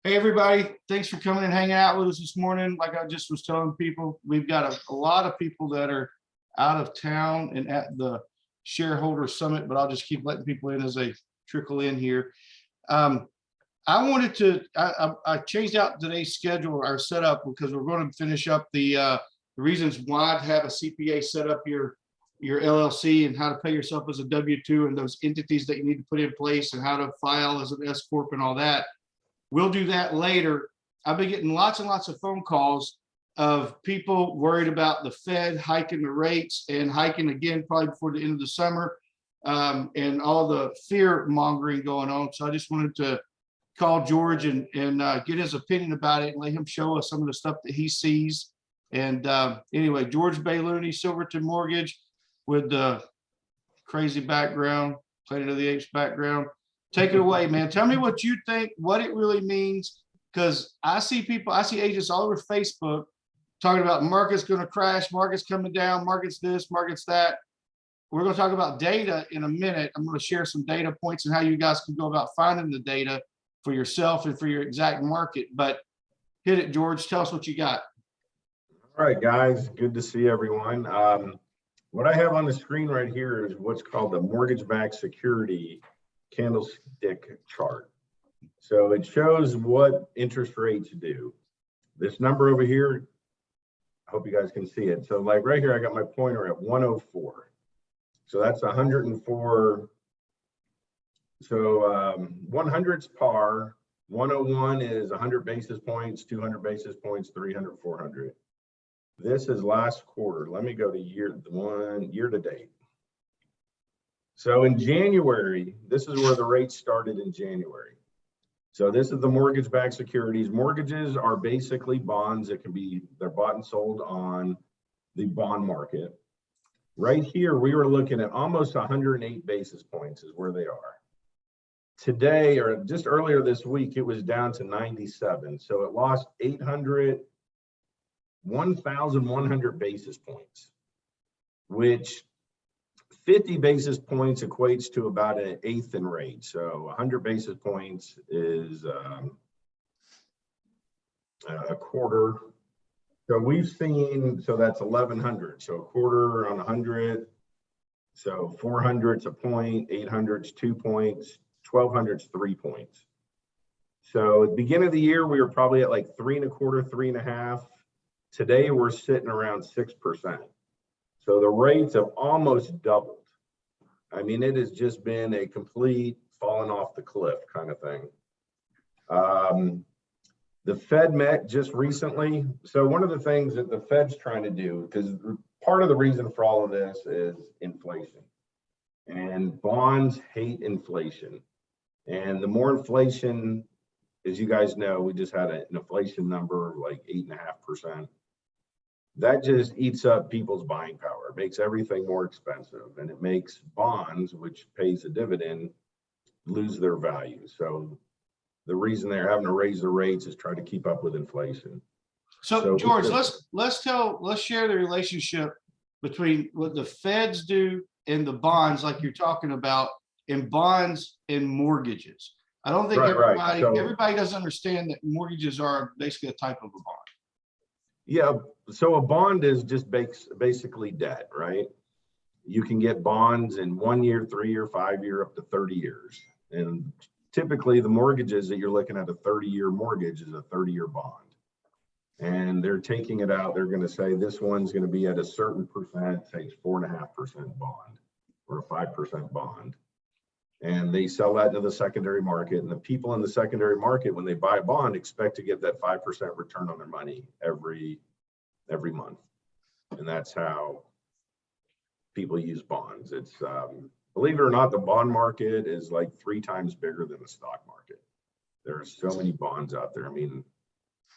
Hey, everybody. Thanks for coming and hanging out with us this morning. Like I just was telling people, we've got a lot of people that are out of town and at the shareholder summit, but I'll just keep letting people in as they trickle in here. I wanted to, I changed out today's schedule, our setup, because we're going to finish up the reasons why to have a CPA set up your LLC and how to pay yourself as a W-2 and those entities that you need to put in place and how to file as an S Corp and all that. We'll do that later. I've been getting lots and lots of phone calls of people worried about the Fed hiking the rates and hiking again probably before the end of the summer, and all the fear mongering going on. So I just wanted to call George and get his opinion about it and let him show us some of the stuff that he sees. And anyway, George Baylooney, Silverton Mortgage, with the crazy background, Planet of the Apes background. Take it away, man. Tell me what you think, what it really means, because I see agents all over Facebook talking about market's going to crash, market's coming down, market's this, market's that. We're going to talk about data in a minute. I'm going to share some data points and how you guys can go about finding the data for yourself and for your exact market. But hit it, George. Tell us what you got. All right, guys. Good to see everyone. What I have on the screen right here is what's called the mortgage-backed security candlestick chart. So it shows what interest rates do. This number over here, I hope you guys can see it. So like right here, I got my pointer at 104. So that's 104. So 100's par, 101 is 100 basis points, 200 basis points, 300, 400. This is last quarter. Let me go to year to date. So in January, this is where the rates started in January. So this is the mortgage-backed securities. Mortgages are basically bonds that they're bought and sold on the bond market. Right here, we were looking at almost 108 basis points is where they are. Today, or just earlier this week, it was down to 97. So it lost 1,100 basis points, which 50 basis points equates to about an eighth in rate. So 100 basis points is a quarter. So we've seen, so that's 1,100. So a quarter on 100. So 400's a point, 800's 2 points, 1,200's 3 points. So at the beginning of the year, we were probably at like 3.25, 3.5. Today, we're sitting around 6%. So the rates have almost doubled. I mean, it has just been a complete falling off the cliff kind of thing. The Fed met just recently. So one of the things that the Fed's trying to do, because part of the reason for all of this is inflation. And bonds hate inflation. And the more inflation, as you guys know, we just had an inflation number of like 8.5%. That just eats up people's buying power. It makes everything more expensive, and it makes bonds, which pays a dividend, lose their value. So the reason they're having to raise the rates is try to keep up with inflation. So George, let's share the relationship between what the Feds do and the bonds, like you're talking about, in bonds and mortgages. I don't think everybody doesn't understand that mortgages are basically a type of a bond. Yeah, so a bond is just basically debt, right? You can get bonds in 1 year, 3 year, 5 year, up to 30 years. And typically the mortgages that you're looking at, a 30-year mortgage is a 30-year bond. And they're taking it out. They're going to say this one's going to be at a certain percent, say 4.5% bond or a 5% bond. And they sell that into the secondary market. And the people in the secondary market, when they buy a bond, expect to get that 5% return on their money every month. And that's how people use bonds. It's believe it or not, the bond market is like 3 times bigger than the stock market. There are so many bonds out there. I mean,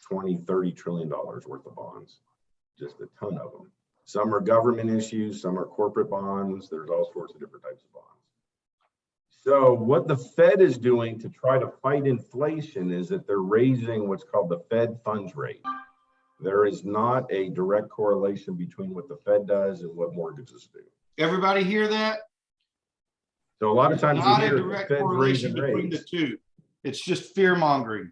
20, $30 trillion worth of bonds, just a ton of them. Some are government issues, some are corporate bonds. There's all sorts of different types of bonds. So what the Fed is doing to try to fight inflation is that they're raising what's called the Fed funds rate. There is not a direct correlation between what the Fed does and what mortgages do. Everybody hear that? So a lot of times not you a hear direct the Fed correlation raising between rates. the two. It's just fear mongering.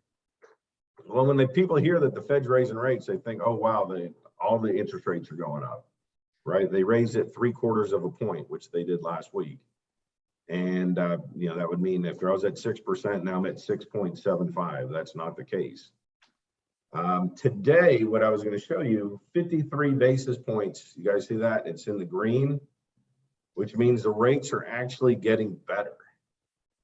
Well, when the people hear that the Fed's raising rates, they think, oh, wow, all the interest rates are going up, right? They raised it 3/4 of a point, which they did last week. And, that would mean if I was at 6%, now I'm at 6.75. That's not the case. Today, what I was going to show you, 53 basis points. You guys see that? It's in the green, which means the rates are actually getting better.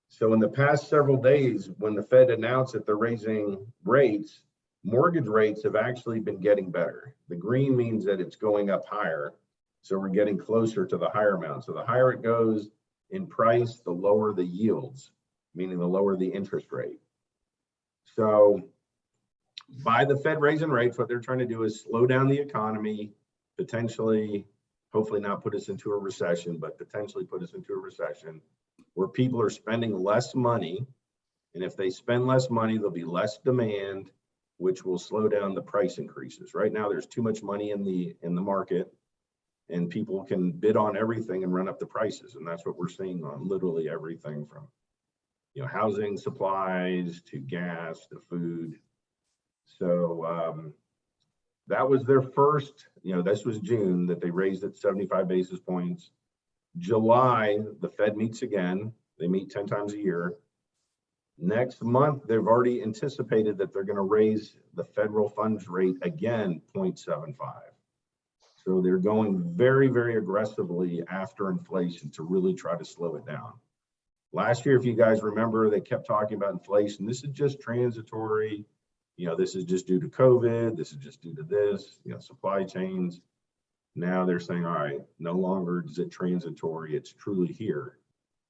So in the past several days, when the Fed announced that they're raising rates, mortgage rates have actually been getting better. The green means that it's going up higher. So we're getting closer to the higher amount. So the higher it goes in price, the lower the yields, meaning the lower the interest rate. So by the Fed raising rates, what they're trying to do is slow down the economy, potentially, hopefully not put us into a recession, but potentially put us into a recession where people are spending less money. And if they spend less money, there'll be less demand, which will slow down the price increases. Right now, there's too much money in the market, and people can bid on everything and run up the prices. And that's what we're seeing on literally everything from, housing supplies to gas to food. So that was their first, this was June that they raised it 75 basis points. July, the Fed meets again. They meet 10 times a year. Next month, they've already anticipated that they're going to raise the federal funds rate again, 0.75. So they're going very, very aggressively after inflation to really try to slow it down. Last year, if you guys remember, they kept talking about inflation. This is just transitory. This is just due to COVID. This is just due to this, supply chains. Now they're saying, all right, no longer is it transitory. It's truly here.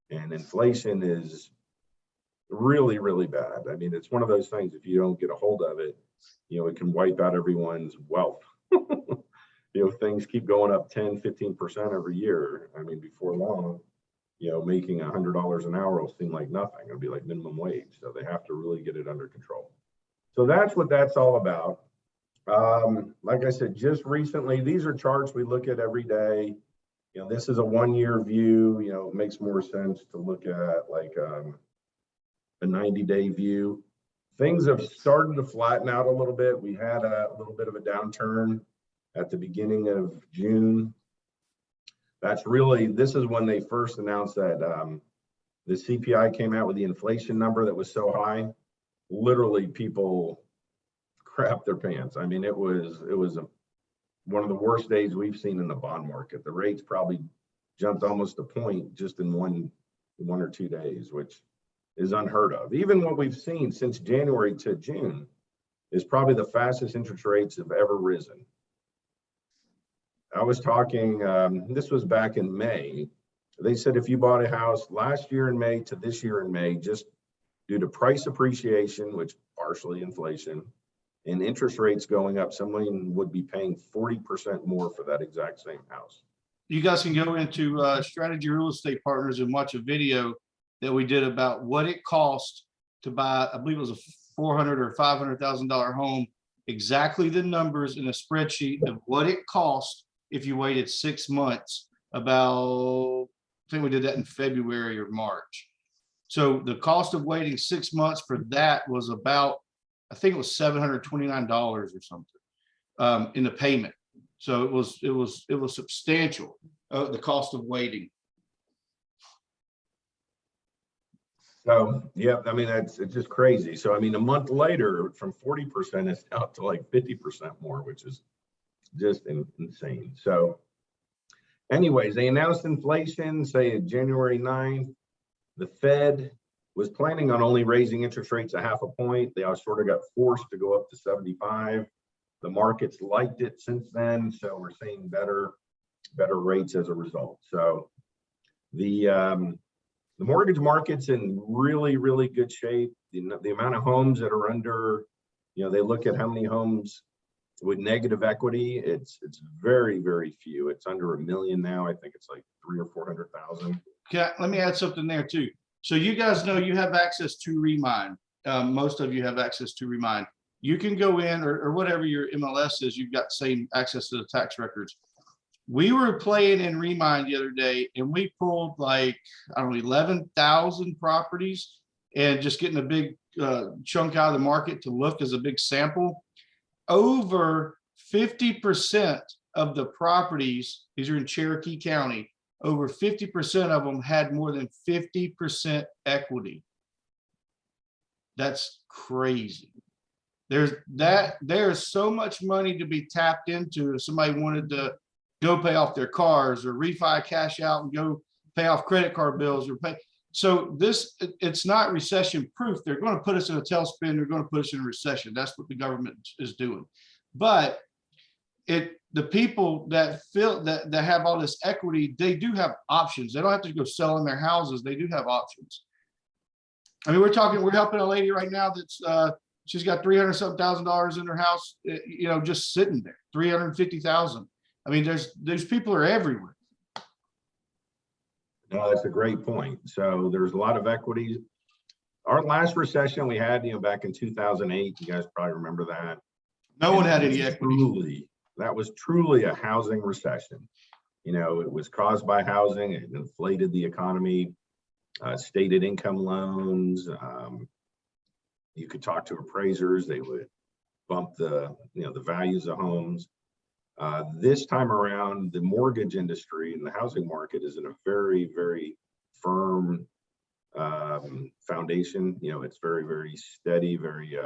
And inflation is really, really bad. I mean, it's one of those things, if you don't get a hold of it, it can wipe out everyone's wealth. Things keep going up 10, 15% every year. I mean, before long, making $100 an hour will seem like nothing. It'll be like minimum wage. So they have to really get it under control. So that's what that's all about. Like I said, just recently, these are charts we look at every day. This is a 1-year view. It makes more sense to look at like a 90-day view. Things have started to flatten out a little bit. We had a little bit of a downturn at the beginning of June. This is when they first announced that the CPI came out with the inflation number that was so high. Literally, people crap their pants. I mean, it was one of the worst days we've seen in the bond market. The rates probably jumped almost a point just in one or 2 days, which is unheard of. Even what we've seen since January to June is probably the fastest interest rates have ever risen. I was talking, this was back in May. They said if you bought a house last year in May to this year in May, just due to price appreciation, which partially inflation, and interest rates going up, someone would be paying 40% more for that exact same house. You guys can go into Strategy Real Estate Partners and watch a video that we did about what it cost to buy, I believe it was a $400,000 or $500,000 home, exactly the numbers in a spreadsheet of what it cost if you waited 6 months. I think we did that in February or March. So the cost of waiting 6 months for that was about, I think it was $729 or something in the payment. So it was substantial, the cost of waiting. So yeah, I mean, it's just crazy. So I mean, a month later, from 40% it's out to like 50% more, which is just insane. So anyways, they announced inflation, say January 9th. The Fed was planning on only raising interest rates a 0.5 point. They all sort of got forced to go up to 75. The markets liked it since then, so we're seeing better rates as a result. So the mortgage market's in really, really good shape. The amount of homes that are under, they look at how many homes with negative equity. It's very, very few. It's under 1 million now. I think it's like 300,000 or 400,000. Okay, let me add something there too. So you guys know you have access to Remind. Most of you have access to Remind. You can go in or whatever your MLS is, you've got same access to the tax records. We were playing in Remind the other day and we pulled like, I don't know, 11,000 properties and just getting a big chunk out of the market to look as a big sample. Over 50% of the properties, these are in Cherokee County, over 50% of them had more than 50% equity. That's crazy. There's so much money to be tapped into if somebody wanted to go pay off their cars or refi, cash out and go pay off credit card bills or pay. So it's not recession proof. They're going to put us in a tailspin. They're going to put us in a recession. That's what the government is doing. But the people that feel that have all this equity, they do have options. They don't have to go selling their houses. They do have options. I mean, we're helping a lady right now that's she's got $300,000 in her house, you know, just sitting there, 350,000. I mean, those people are everywhere. No, that's a great point. So there's a lot of equity. Our last recession we had, you know, back in 2008, you guys probably remember that. No one had any equity. That was truly a housing recession. You know, it was caused by housing. It inflated the economy, stated income loans. You could talk to appraisers. They would bump the values of homes. This time around, the mortgage industry and the housing market is in a very, very firm foundation. You know, it's very, very steady, very,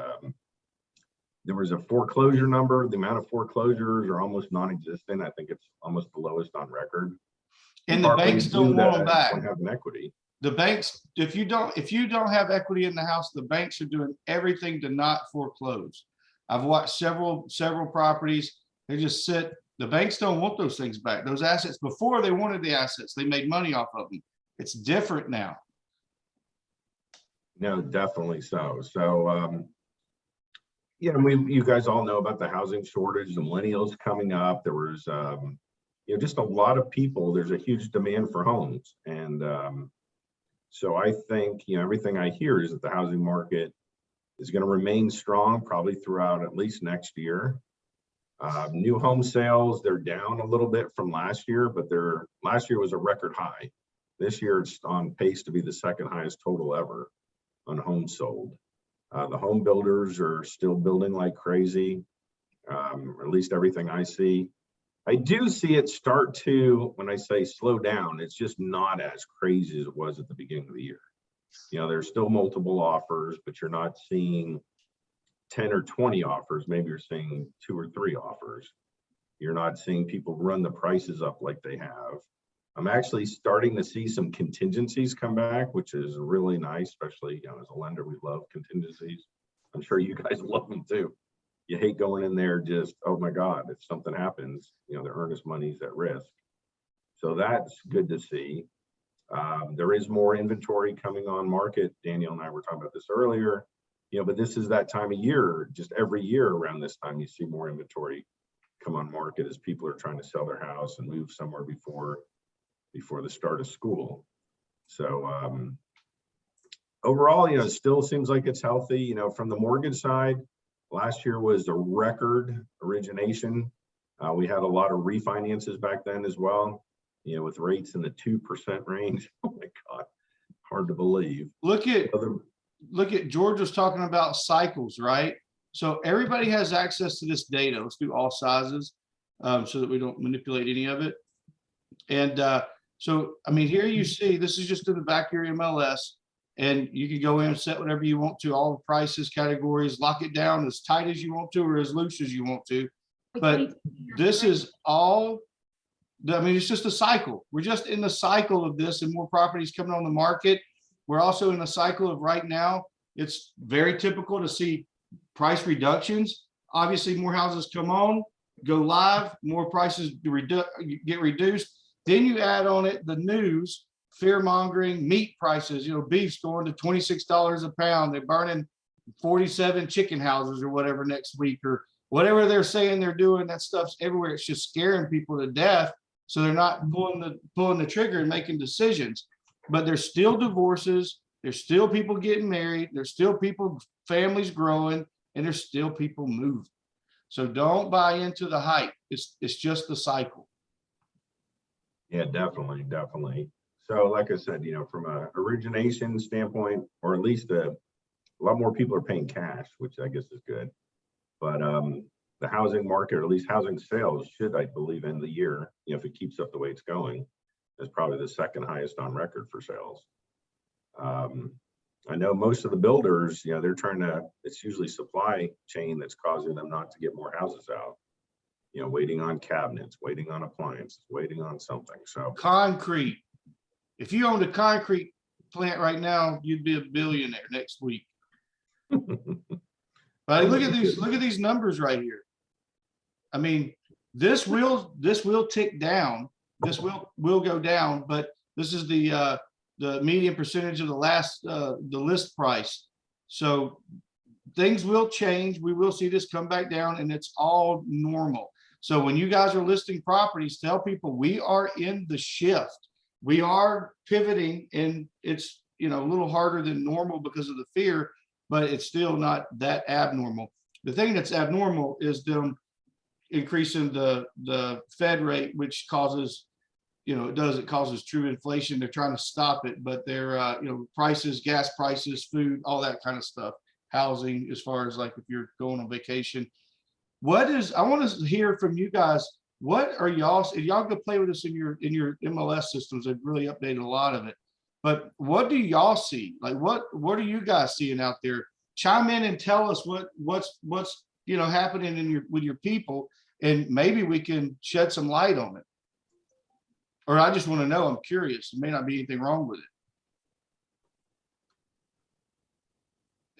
there was a foreclosure number. The amount of foreclosures are almost non-existent. I think it's almost the lowest on record. And the banks don't want them back. Don't have an equity. The banks, if you don't have equity in the house, the banks are doing everything to not foreclose. I've watched several properties. They just sit. The banks don't want those things back. Those assets, before they wanted the assets, they made money off of them. It's different now. No, definitely so. So, you know, you guys all know about the housing shortage, the millennials coming up. There was, you know, just a lot of people. There's a huge demand for homes, and so I think, you know, everything I hear is that the housing market is going to remain strong probably throughout at least next year. New home sales, they're down a little bit from last year, but last year was a record high. This year it's on pace to be the second highest total ever on homes sold. The home builders are still building like crazy, at least everything I see. I do see it start to, when I say slow down, it's just not as crazy as it was at the beginning of the year. You know, there's still multiple offers, but you're not seeing 10 or 20 offers. Maybe you're seeing 2 or 3 offers. You're not seeing people run the prices up like they have. I'm actually starting to see some contingencies come back, which is really nice, especially, you know, as a lender, we love contingencies. I'm sure you guys love them too. You hate going in there just, oh my God, if something happens, you know, the earnest money's at risk. So that's good to see. There is more inventory coming on market. Daniel and I were talking about this earlier, you know, but this is that time of year, just every year around this time, you see more inventory come on market as people are trying to sell their house and move somewhere before the start of school. So overall, you know, it still seems like it's healthy. You know, from the mortgage side, last year was a record origination. We had a lot of refinances back then as well, you know, with rates in the 2% range. Oh my God, hard to believe. Look at George was talking about cycles, right? So everybody has access to this data. Let's do all sizes so that we don't manipulate any of it. And so, I mean, here you see, this is just in the back of your MLS, and you can go in and set whatever you want to, all the prices, categories, lock it down as tight as you want to or as loose as you want to. But this is all, I mean, it's just a cycle. We're just in the cycle of this, and more properties coming on the market. We're also in a cycle of right now, it's very typical to see price reductions. Obviously, more houses come on, go live, more prices get reduced. Then you add on it the news, fear mongering, meat prices, you know, beef's going to $26 a pound. They're burning 47 chicken houses or whatever next week, or whatever they're saying they're doing. That stuff's everywhere. It's just scaring people to death. So they're not pulling the trigger and making decisions. But there's still divorces. There's still people getting married. There's still people, families growing, and there's still people moving. So don't buy into the hype. It's just the cycle. Yeah, definitely. So like I said, from a origination standpoint, or at least a lot more people are paying cash, which I guess is good. But the housing market, or at least housing sales, should, I believe, end the year, if it keeps up the way it's going, is probably the second highest on record for sales. I know most of the builders, they're trying to, it's usually supply chain that's causing them not to get more houses out. Waiting on cabinets, waiting on appliances, waiting on something. So Concrete. If you owned a concrete plant right now, you'd be a billionaire next week. But look at these numbers right here. I mean, this will tick down. This will go down, but this is the median percentage of the list price. So things will change. We will see this come back down, and it's all normal. So when you guys are listing properties, tell people we are in the shift. We are pivoting, and it's a little harder than normal because of the fear, but it's still not that abnormal. The thing that's abnormal is them increasing the Fed rate, which causes, it causes true inflation. They're trying to stop it, but they're, prices, gas prices, food, all that kind of stuff, housing, as far as like if you're going on vacation. I want to hear from you guys. What are y'all go play with us in your MLS systems? They've really updated a lot of it. But what do y'all see? Like what are you guys seeing out there? Chime in and tell us what's happening with your people, and maybe we can shed some light on it. Or I just want to know. I'm curious. There may not be anything wrong with it.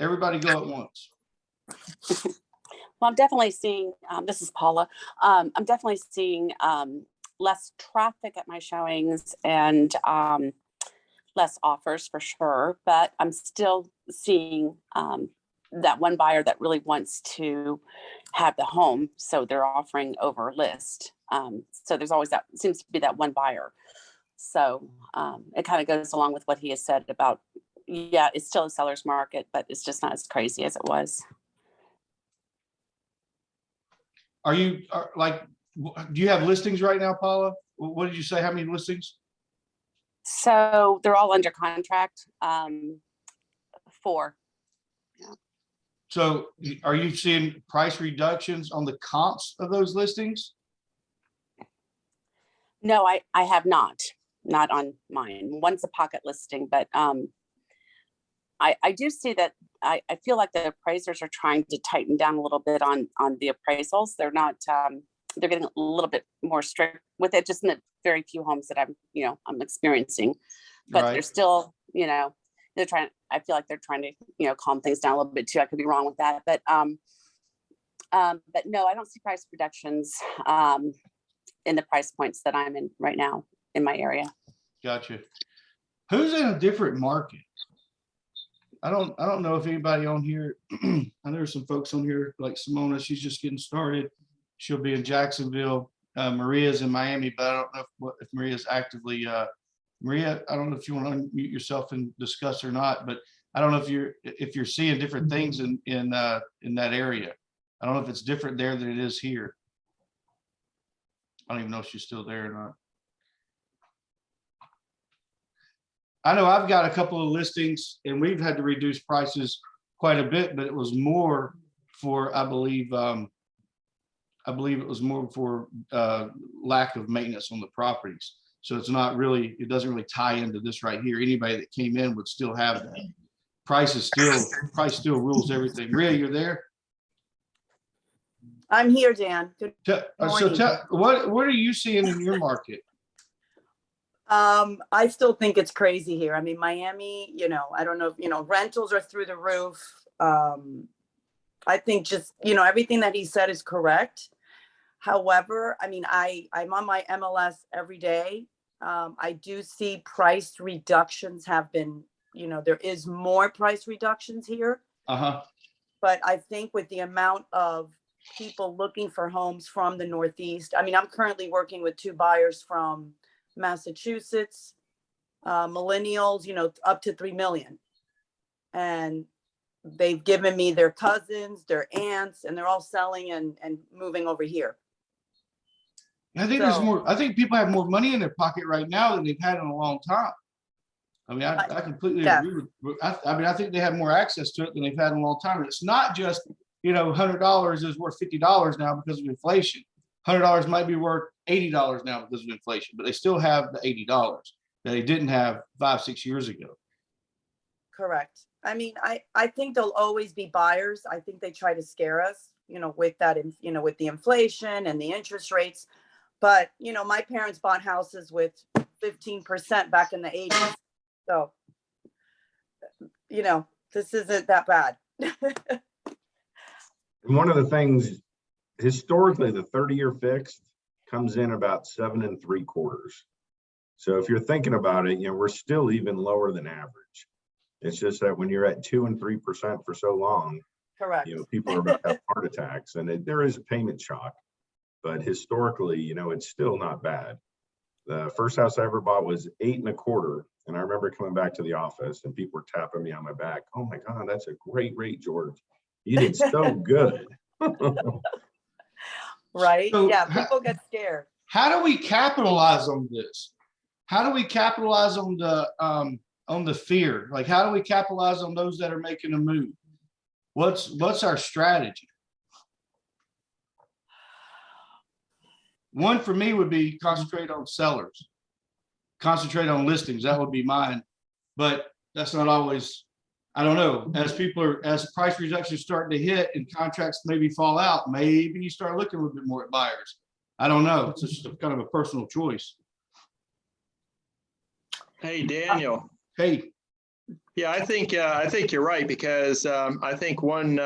Everybody go at once. Well, I'm definitely seeing, this is Paula. I'm definitely seeing less traffic at my showings and less offers for sure, but I'm still seeing that one buyer that really wants to have the home. So they're offering over list. So there's always seems to be that one buyer. So it kind of goes along with what he has said about, yeah, it's still a seller's market, but it's just not as crazy as it was. Do you have listings right now, Paula? What did you say? How many listings? So they're all under contract. 4. Yeah. So are you seeing price reductions on the comps of those listings? No, I have not on mine. One's a pocket listing, but I do see that I feel like the appraisers are trying to tighten down a little bit on the appraisals. They're not, they're getting a little bit more strict with it, just in the very few homes that I'm experiencing, but Right. They're still, they're trying, I feel like they're trying to, calm things down a little bit too. I could be wrong with that, but no, I don't see price reductions in the price points that I'm in right now in my area. Gotcha. Who's in a different market? I don't know if anybody on here, I know there's some folks on here like Simona, she's just getting started. She'll be in Jacksonville. Maria's in Miami, but I don't know if Maria's actively, Maria, I don't know if you want to unmute yourself and discuss or not, but I don't know if you're seeing different things in that area. I don't know if it's different there than it is here. I don't even know if she's still there or not. I know I've got a couple of listings and we've had to reduce prices quite a bit, but it was more for, I believe it was more for lack of maintenance on the properties. So it's not really, it doesn't really tie into this right here. Anybody that came in would still have that. Price still rules everything. Maria, you're there? I'm here, Dan. Good morning. So what are you seeing in your market? I still think it's crazy here. I mean, Miami, I don't know if, rentals are through the roof. I think just, everything that he said is correct. However, I mean, I'm on my MLS every day. I do see price reductions have been, there is more price reductions here. Uh-huh. But I think with the amount of people looking for homes from the Northeast, I mean, I'm currently working with 2 buyers from Massachusetts, millennials, up to 3 million. And they've given me their cousins, their aunts, and they're all selling and moving over here. I think there's So- more, I think people have more money in their pocket right now than they've had in a long time. I mean, I completely Yeah. agree with, I mean, I think they have more access to it than they've had in a long time. It's not just, $100 is worth $50 now because of inflation. $100 might be worth $80 now because of inflation, but they still have the $80 that they didn't have 5-6 years ago. Correct. I mean, I think there'll always be buyers. I think they try to scare us, with that, with the inflation and the interest rates. But, my parents bought houses with 15% back in the 80s. So, this isn't that bad. And one of the things, historically, the 30-year fixed comes in about 7 3/4. So if you're thinking about it, we're still even lower than average. It's just that when you're at 2 and 3% for so long, Correct. people are about to have heart attacks, and there is a payment shock. But historically, it's still not bad. The first house I ever bought was 8 1/4. And I remember coming back to the office and people were tapping me on my back. Oh my God, that's a great rate, George. You did so good. Right? So, Yeah, people get scared. How do we capitalize on this? How do we capitalize on the fear? Like, how do we capitalize on those that are making a move? What's our strategy? One for me would be concentrate on sellers, concentrate on listings. That would be mine, but that's not always. I don't know. As price reductions start to hit and contracts maybe fall out, maybe you start looking a little bit more at buyers. I don't know. It's just kind of a personal choice. Hey, Daniel. Hey, Yeah, I think you're right, because I think one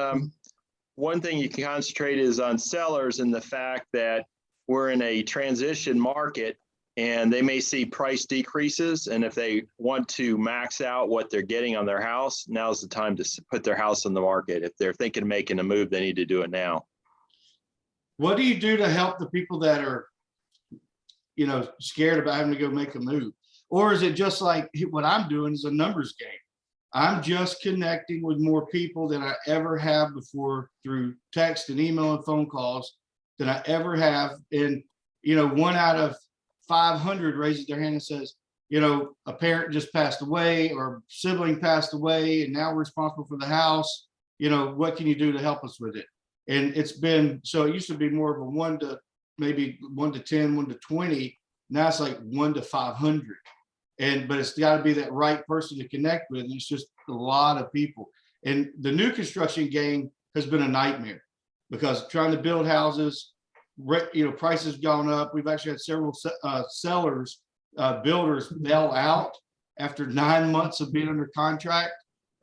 thing you can concentrate is on sellers and the fact that we're in a transition market and they may see price decreases. And if they want to max out what they're getting on their house, now's the time to put their house on the market. If they're thinking of making a move, they need to do it now. what do you do to help the people that are, scared about having to go make a move? Or is it just like what I'm doing is a numbers game? I'm just connecting with more people than I ever have before through text and email and phone calls than I ever have. And, 1 out of 500 raises their hand and says, a parent just passed away or sibling passed away, and now we're responsible for the house. What can you do to help us with it? And it's been, so it used to be more of a 1 to maybe 1 to 10, 1 to 20. Now it's like 1 to 500. But it's got to be that right person to connect with. And it's just a lot of people. And the new construction game has been a nightmare because trying to build houses, prices gone up. We've actually had several sellers, builders bail out after 9 months of being under contract.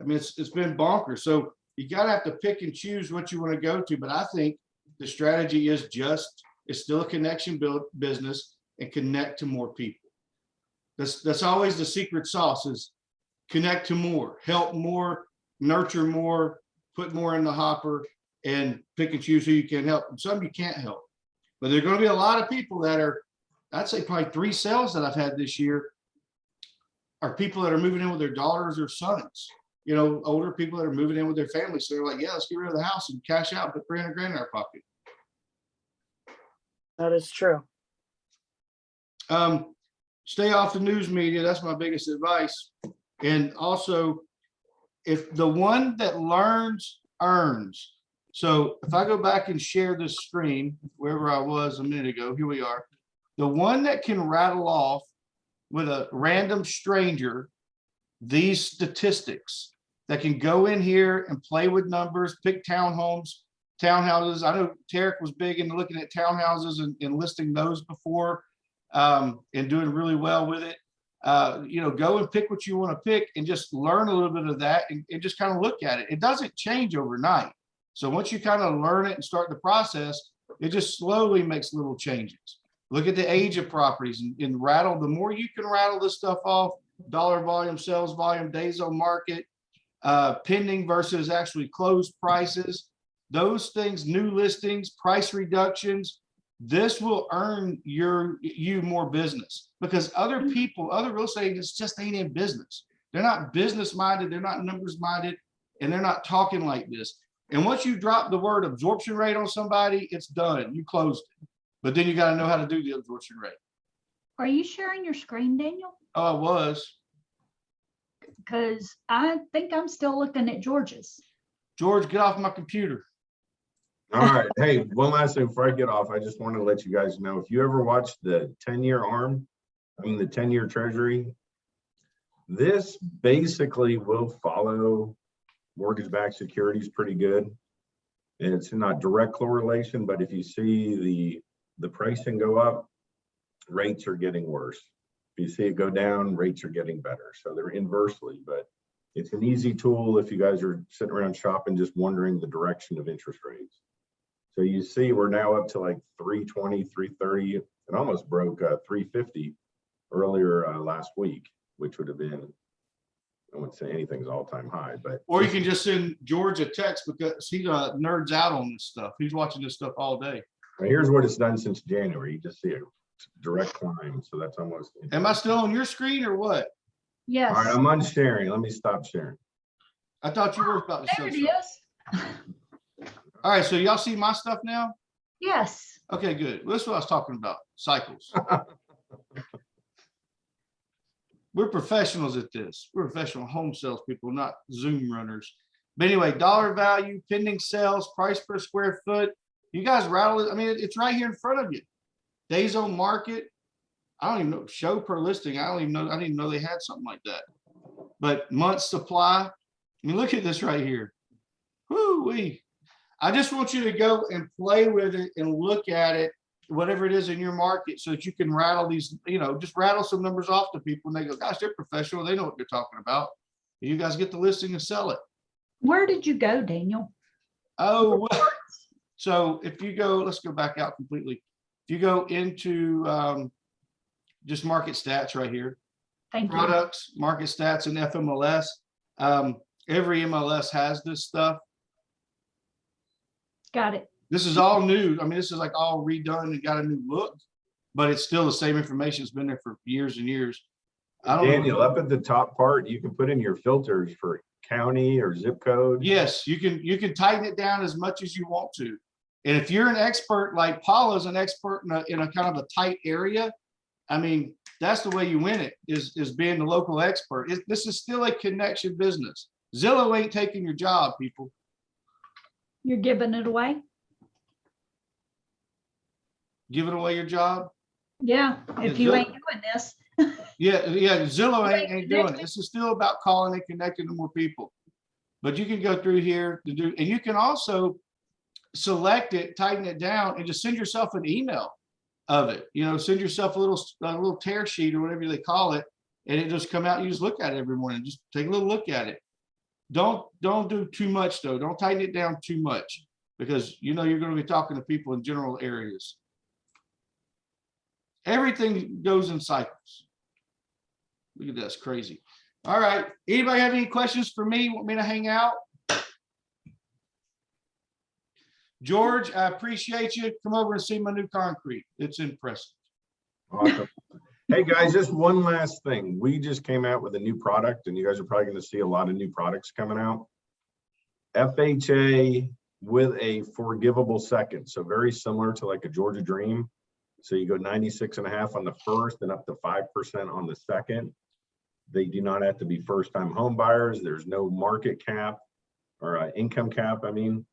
I mean, it's been bonkers. So you got to have to pick and choose what you want to go to. But I think the strategy is it's still a connection build business and connect to more people. That's always the secret sauce is connect to more, help more, nurture more, put more in the hopper, and pick and choose who you can help. And some you can't help. But there are going to be a lot of people that are, I'd say probably 3 sales that I've had this year are people that are moving in with their daughters or sons, older people that are moving in with their families. So they're like, yeah, let's get rid of the house and cash out, put $300,000 in our pocket. That is true. Stay off the news media. That's my biggest advice. And also, if the one that learns earns. So if I go back and share this screen, wherever I was a minute ago, here we are. The one that can rattle off with a random stranger these statistics, that can go in here and play with numbers, pick townhouses. I know Tarek was big into looking at townhouses and listing those before. And doing really well with it. Go and pick what you want to pick and just learn a little bit of that and just kind of look at it. It doesn't change overnight. So once you kind of learn it and start the process, it just slowly makes little changes. Look at the age of properties and rattle. The more you can rattle this stuff off, dollar volume, sales volume, days on market, pending versus actually closed prices, those things, new listings, price reductions, this will earn you more business because other people, other real estate agents just ain't in business. They're not business minded. They're not numbers minded, and they're not talking like this. And once you drop the word absorption rate on somebody, it's done. You closed it. But then you gotta know how to do the absorption rate. Are you sharing your screen, Daniel? Oh, I was. Because I think I'm still looking at George's. George, get off my computer. All right, hey, one last thing before I get off, I just want to let you guys know, if you ever watched the 10-year ARM, I mean, the 10-year treasury, this basically will follow mortgage-backed securities pretty good. And it's not direct correlation, but if you see the pricing go up, rates are getting worse. If you see it go down, rates are getting better. So they're inversely, but it's an easy tool if you guys are sitting around shopping, just wondering the direction of interest rates. So you see, we're now up to like 320, 330. It almost broke 350 earlier last week, which would have been, I wouldn't say anything's all-time high, but. Or you can just send George a text because he nerds out on this stuff. He's watching this stuff all day. Here's what it's done since January. You just see a direct climb. So that's almost. Am I still on your screen or what? Yes. All right, I'm unsharing. Let me stop sharing. I thought you were about to show There it something. is. All right, so y'all see my stuff now? Yes. Okay, good. Well, that's what I was talking about, cycles. We're professionals at this. We're professional home sales people, not Zoom runners. But anyway, dollar value, pending sales, price per square foot. You guys rattle it. I mean, it's right here in front of you. Days on market. I don't even know, show per listing. I don't even know. I didn't even know they had something like that. But month supply. I mean, look at this right here. Whoo-wee. I just want you to go and play with it and look at it, whatever it is in your market, so that you can rattle these, just rattle some numbers off to people and they go, gosh, they're professional. They know what they're talking about. You guys get the listing and sell it. Where did you go, Daniel? Oh, well, so if you go, let's go back out completely. If you go into just market stats right here, Thank you. products, market stats, and FMLS. Every MLS has this stuff. Got it. This is all new. I mean, this is like all redone and got a new look, but it's still the same information. It's been there for years and years. I don't know. Daniel, up at the top part, you can put in your filters for county or zip code. Yes, you can tighten it down as much as you want to. And if you're an expert, like Paula's an expert in a kind of a tight area, I mean, that's the way you win it, is being the local expert. This is still a connection business. Zillow ain't taking your job, people. You're giving it away? Giving away your job. Yeah, if you ain't doing this. Yeah, Zillow ain't doing it. This is still about calling and connecting to more people. But you can go through here to do, and you can also select it, tighten it down, and just send yourself an email of it. Send yourself a little tear sheet or whatever they call it, and it just come out. You just look at it every morning. Just take a little look at it. Don't do too much though. Don't tighten it down too much, because you're going to be talking to people in general areas. Everything goes in cycles. Look at this, crazy. All right. Anybody have any questions for me? Want me to hang out? George, I appreciate you. Come over and see my new concrete. It's impressive. Awesome. Hey guys, just one last thing. We just came out with a new product, and you guys are probably going to see a lot of new products coming out. FHA with a forgivable second. So very similar to like a Georgia Dream. So you go 96.5 on the first and up to 5% on the second. They do not have to be first-time home buyers. There's no market cap or income cap. I mean,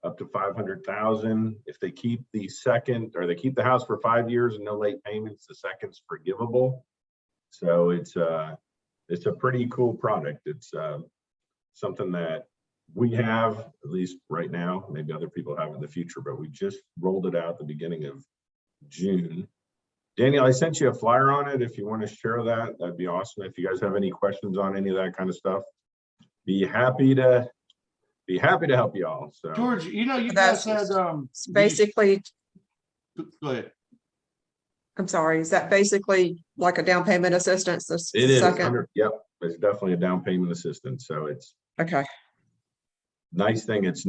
up to 500,000. If they keep the second, or they keep the house for 5 years and no late payments, the second's forgivable. So it's a pretty cool product. It's something that we have, at least right now. Maybe other people have in the future, but we just rolled it out at the beginning of June. Daniel, I sent you a flyer on it. If you want to share that, that'd be awesome. If you guys have any questions on any of that kind of stuff, be happy to help you all. So George, you guys had It's basically, go ahead. I'm sorry, is that basically like a down payment assistance? This it is. second? Yep, it's definitely a down payment assistance. So it's Okay, nice thing. It's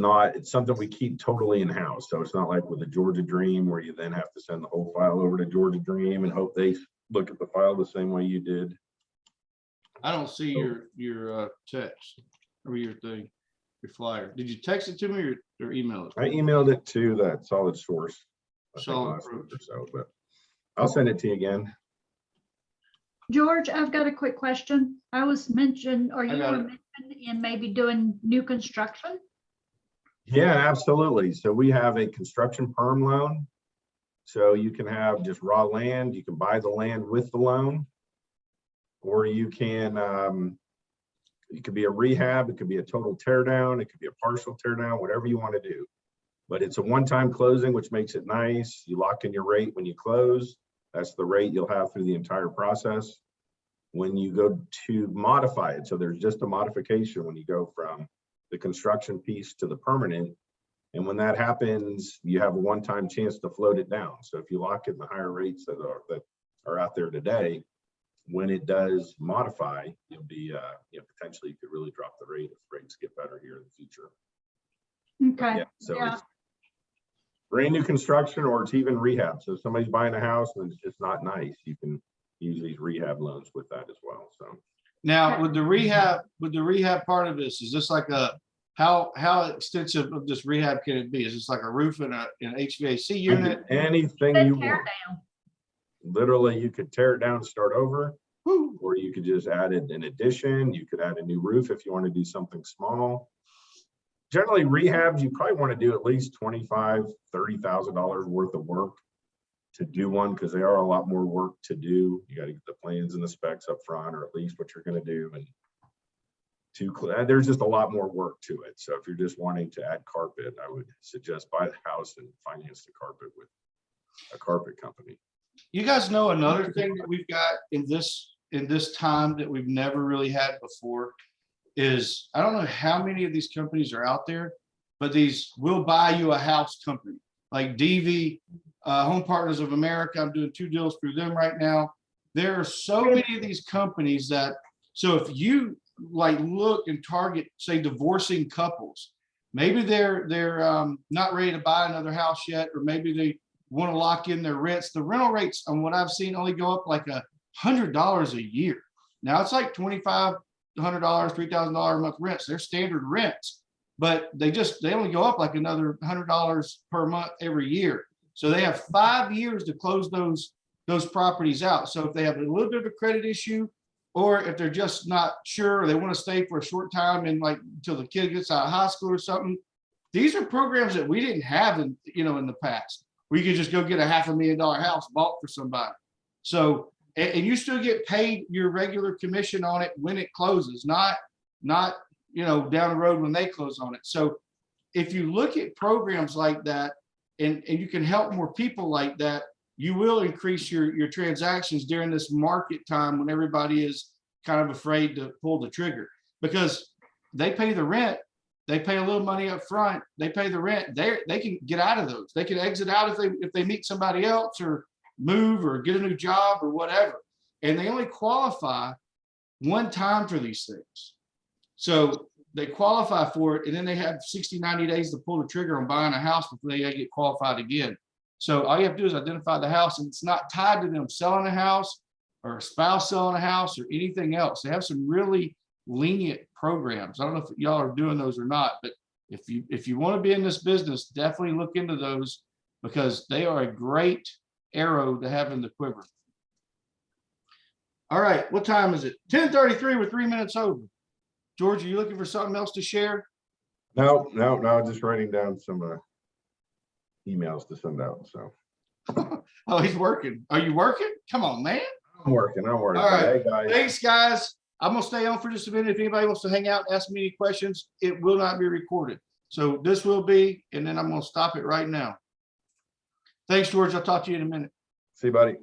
something we keep totally in house. So it's not like with a Georgia Dream where you then have to send the whole file over to Georgia Dream and hope they look at the file the same way you did. I don't see your text or your thing, your flyer. Did you text it to me or email it? I emailed it to that Solid Source. I think, So last week or so, but I'll send it to you again. George, I've got a quick question. I was mentioned, or I you got were it. mentioned in maybe doing new construction? Yeah, absolutely. So we have a construction perm loan. So you can have just raw land, you can buy the land with the loan. Or you can, it could be a rehab, it could be a total tear down, it could be a partial tear down, whatever you want to do. But it's a one-time closing, which makes it nice. You lock in your rate when you close. That's the rate you'll have through the entire process. When you go to modify it, so there's just a modification when you go from the construction piece to the permanent. And when that happens, you have a one-time chance to float it down. So if you lock in the higher rates that are out there today, when it does modify, you'll be, potentially you could really drop the rate if rates get better here in the future. But Okay, yeah, so yeah. it's brand new construction, or it's even rehab. So if somebody's buying a house and it's just not nice, you can use these rehab loans with that as well. So Now, Okay. with the rehab part of this, is this like how extensive of this rehab can it be? Is this like a roof and an HVAC unit? anything Then you tear want. down. Literally, you could tear it down and start over, Woo. or you could just add it in addition. You could add a new roof if you want to do something small. Generally, rehabs, you probably want to do at least $25,000, $30,000 worth of work to do one, because they are a lot more work to do. You got to get the plans and the specs up front, or at least what you're going to do. And there's just a lot more work to it. So if you're just wanting to add carpet, I would suggest buy the house and finance the carpet with a carpet company. You guys know another thing that we've got in this time that we've never really had before is, I don't know how many of these companies are out there, but these will buy you a house company like DV, Home Partners of America. I'm doing 2 deals through them right now. There are so many of these companies that, so if you like look and target, say, divorcing couples, maybe they're not ready to buy another house yet, or maybe they want to lock in their rents. The rental rates on what I've seen only go up like $100 a year. Now it's like $2,500, $3,000 a month rents. They're standard rents, but they only go up like another $100 per month every year. So they have 5 years to close those properties out. So if they have a little bit of a credit issue, or if they're just not sure, or they want to stay for a short time and like until the kid gets out of high school or something, these are programs that we didn't have in the past, where you could just go get a $500,000 house bought for somebody. So, and you still get paid your regular commission on it when it closes, not down the road when they close on it. So if you look at programs like that, and you can help more people like that, you will increase your transactions during this market time when everybody is kind of afraid to pull the trigger, because they pay the rent. They pay a little money up front. They pay the rent. They can get out of those. They can exit out if they meet somebody else, or move, or get a new job, or whatever. And they only qualify one time for these things. So they qualify for it, and then they have 60, 90 days to pull the trigger on buying a house before they get qualified again. So all you have to do is identify the house, and it's not tied to them selling a house or a spouse selling a house or anything else. They have some really lenient programs. I don't know if y'all are doing those or not, but if you want to be in this business, definitely look into those, because they are a great arrow to have in the quiver. All right, what time is it? 10:33. We're 3 minutes over. George, are you looking for something else to share? No, just writing down some emails to send out. So Oh, he's working. Are you working? Come on, man. I'm working. All right. Hey, guys. Thanks, guys. I'm gonna stay on for just a minute. If anybody wants to hang out and ask me any questions, it will not be recorded. So this will be, and then I'm gonna stop it right now. Thanks, George. I'll talk to you in a minute. See you, buddy.